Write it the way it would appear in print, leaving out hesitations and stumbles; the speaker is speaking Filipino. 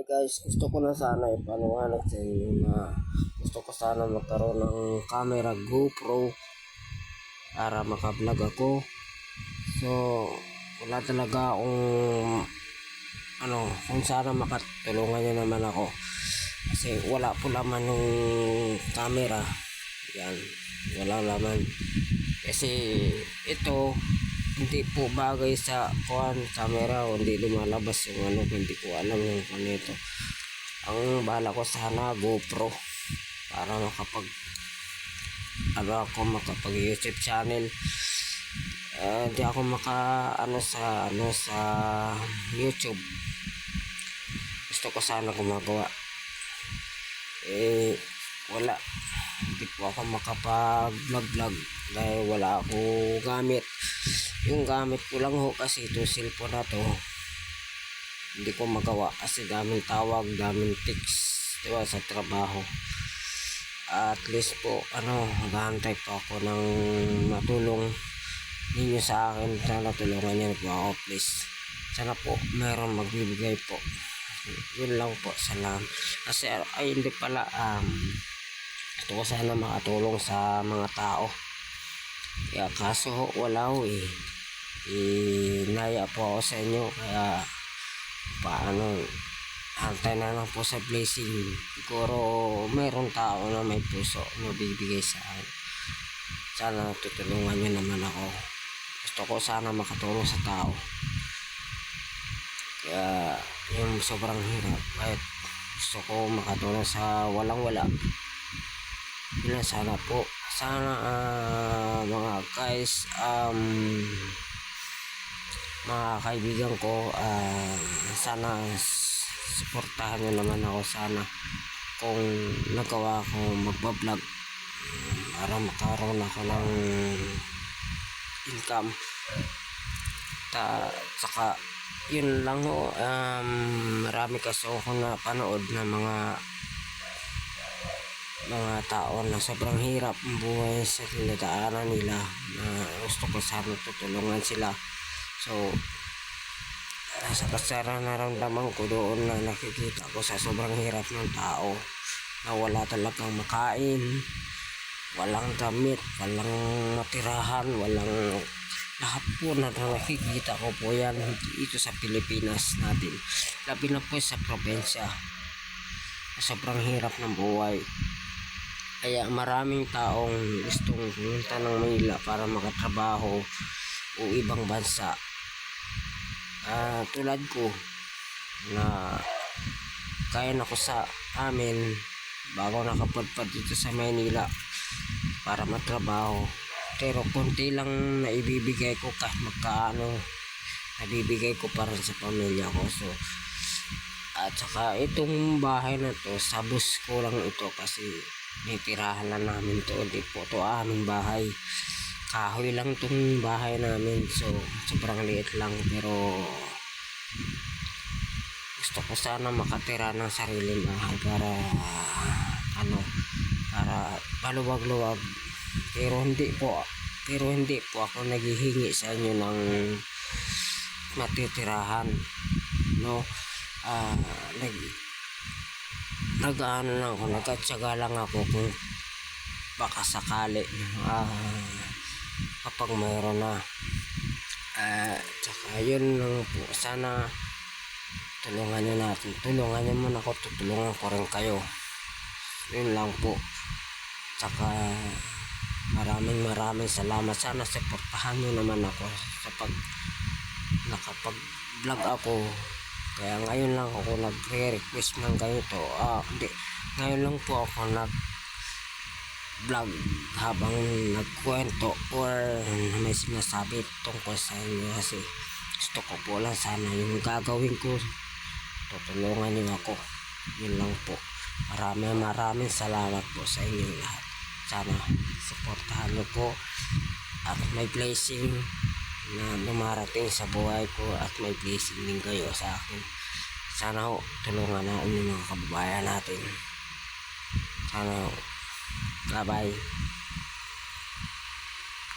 Ay guys, gusto ko na sana ipaliwanag sa inyo na gusto ko sana magkaroon ng camera GoPro para makablog ako. So, wala talaga akong kung sana makatulungan nyo naman ako. Kasi wala po laman yung camera. Yan, wala laman. Kasi ito, hindi po bagay sa camera o hindi lumalabas yung hindi ko alam yung ito. Ang bala ko sana GoPro para makapag YouTube channel. Hindi ako sa YouTube. Gusto ko sana gumagawa. Wala. Hindi po ako makapag-vlog dahil wala ako gamit. Yung gamit ko lang ho kasi ito cellphone na to. Hindi ko magawa kasi daming tawag, daming text, diba, sa trabaho. At least po, maghahantay po ako ng matulong ninyo sa akin. Sana tulungan niyo po ako, please. Sana po, meron magbibigay po. Yun lang po, salamat. Kasi, hindi pala, gusto ko sana makatulong sa mga tao. Kaya kaso ho, wala ho eh. Naya po ako sa inyo, kaya hantay na lang po sa blessing. Siguro mayroong tao na may puso na bibigay sa akin. Sana tutulungan nyo naman ako. Gusto ko sana makatulong sa tao. Kaya yung sobrang hirap, kahit gusto ko makatulong sa walang wala. Yun, sana po. Sana mga guys, mga kaibigan ko, sana suportahan nyo naman ako sana kung nagawa ko magbablog para makaroon ako ng income. Saka yun lang ho, marami kasi ako na panood na mga tao na sobrang hirap ang buhay sa dinadaanan nila, na gusto ko sana tutulungan sila. So, sa nararamdaman ko doon na nakikita ko sa sobrang hirap ng tao na wala talagang makain, walang damit, walang matirahan, walang lahat po na nakikita ko po yan dito sa Pilipinas natin. Labi na po sa probinsya, sobrang hirap ng buhay. Kaya maraming taong gustong pumunta ng Manila para makatrabaho o ibang bansa. Tulad ko na kaya na ko sa amin bago nakapadpad dito sa Manila para matrabaho, pero konti lang naibibigay ko kahit magkaano, nabibigay ko para sa pamilya ko. So, at saka itong bahay na to, sa bus ko lang ito kasi nitirahan lang namin to, hindi po to aming bahay. Kahoy lang tong bahay namin, so sobrang liit lang, pero gusto ko sana makatira ng sariling bahay para para paluwag-luwag. Pero hindi po ako naghihingi sa inyo ng matitirahan, no. Nagtyaga lang ako kung baka sakali kapag mayroon na. Tsaka yun lang po, sana tulungan nyo man ako, tutulungan ko rin kayo. Yun lang po. Tsaka maraming salamat. Sana suportahan nyo naman ako sa nakapag vlog ako. Kaya ngayon lang ako nagre-request ng ganito. Ngayon lang po ako vlog habang nagkwento or may sinasabi tungkol sa inyo, kasi gusto ko po lang sana yung gagawin ko, tutulungan niyo ako. Yun lang po. Maraming salamat po sa inyo lahat. Sana suportahan niyo po at may blessing na dumarating sa buhay ko, at may blessing din kayo sa akin. Sana tulungan natin yung mga kababayan natin. Sana bye bye.